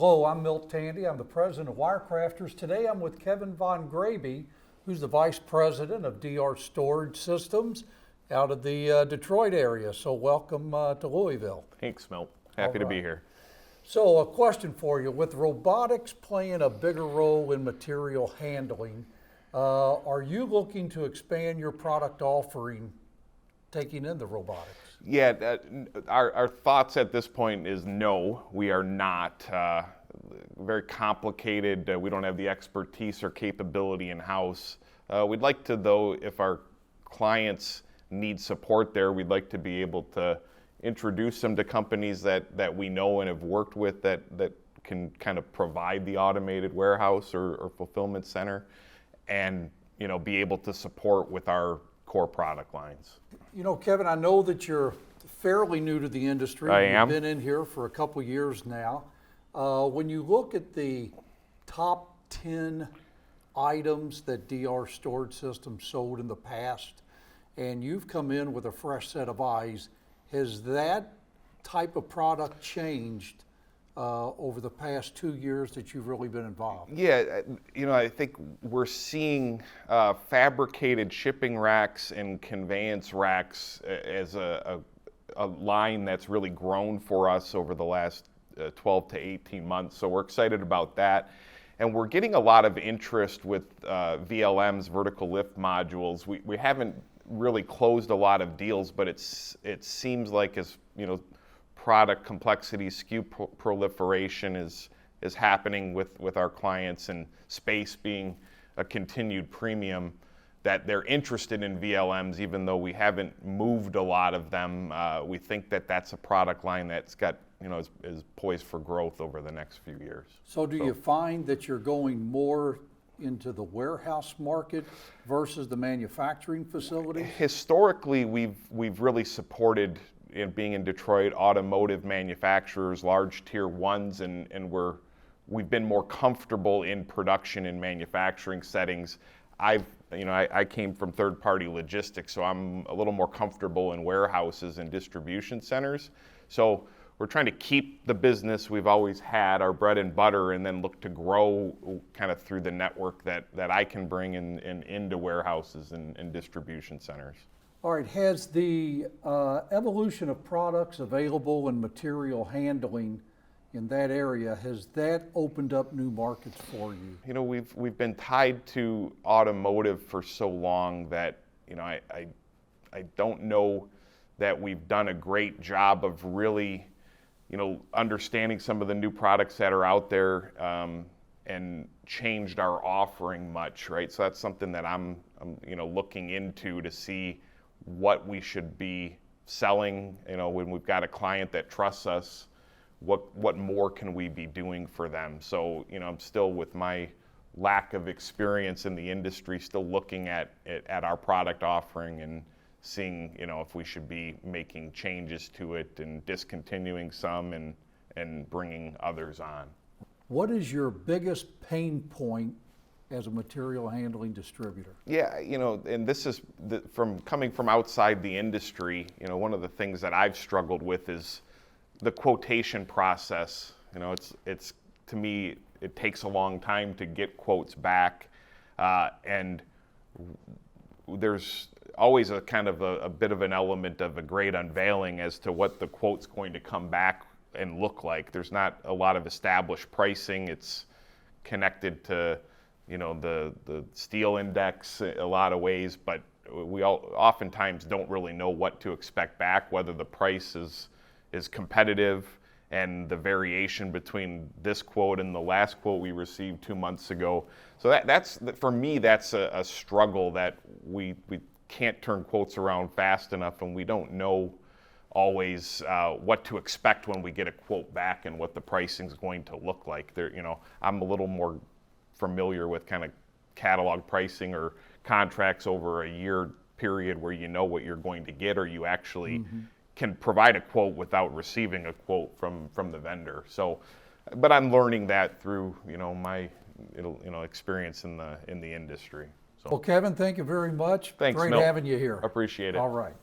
Hello, I'm Milt Tandy. I'm the president of WireCrafters. Today I'm with Kevin Von Grabe, who's the vice president of DR Storage Systems out of the Detroit area. So welcome to Louisville. Thanks, Milt. Happy to be here. So a question for you. With robotics playing a bigger role in material handling, are you looking to expand your product offering taking in the robotics? Yeah, our thoughts at this point is no, we are not. Very complicated. We don't have the expertise or capability in-house. We'd like to, though, if our clients need support there, we'd like to be able to introduce them to companies that we know and have worked with that can kind of provide the automated warehouse or fulfillment center, and be able to support with our core product lines. Kevin, I know that you're fairly new to the industry. I am. You've been in here for a couple years now. When you look at the top 10 items that DR Storage Systems sold in the past, and you've come in with a fresh set of eyes, has that type of product changed over the past 2 years that you've really been involved? Yeah, I think we're seeing fabricated shipping racks and conveyance racks as a line that's really grown for us over the last 12 to 18 months. So we're excited about that. And we're getting a lot of interest with VLMs, vertical lift modules. We haven't really closed a lot of deals, but it seems like as product complexity, SKU proliferation is happening with our clients, and space being a continued premium, that they're interested in VLMs, even though we haven't moved a lot of them. We think that that's a product line that's got, is poised for growth over the next few years. So do you find that you're going more into the warehouse market versus the manufacturing facility? Historically, we've really supported, being in Detroit, automotive manufacturers, large tier ones, and we've been more comfortable in production and manufacturing settings. I came from third-party logistics, so I'm a little more comfortable in warehouses and distribution centers. So we're trying to keep the business we've always had, our bread and butter, and then look to grow kind of through the network that I can bring in into warehouses and distribution centers. All right, has the evolution of products available in material handling in that area, has that opened up new markets for you? We've been tied to automotive for so long that I don't know that we've done a great job of really understanding some of the new products that are out there and changed our offering much, right? So that's something that I'm looking into to see what we should be selling. When we've got a client that trusts us, what more can we be doing for them? So I'm still, with my lack of experience in the industry, still looking at our product offering and seeing if we should be making changes to it and discontinuing some and bringing others on. What is your biggest pain point as a material handling distributor? Yeah, and this is coming from outside the industry. One of the things that I've struggled with is the quotation process. It's to me, it takes a long time to get quotes back, and there's always a kind of a bit of an element of a great unveiling as to what the quote's going to come back and look like. There's not a lot of established pricing. It's connected to the steel index a lot of ways, but we oftentimes don't really know what to expect back, whether the price is competitive, and the variation between this quote and the last quote we received 2 months ago. So that's for me, that's a struggle that we can't turn quotes around fast enough, and we don't know always what to expect when we get a quote back and what the pricing is going to look like. I'm a little more familiar with kind of catalog pricing or contracts over a year period where you know what you're going to get, or you actually can provide a quote without receiving a quote from the vendor. So, but I'm learning that through my experience in the industry. So. Well, Kevin, thank you very much. Thanks, Great Milt. having you here. Appreciate it. All right.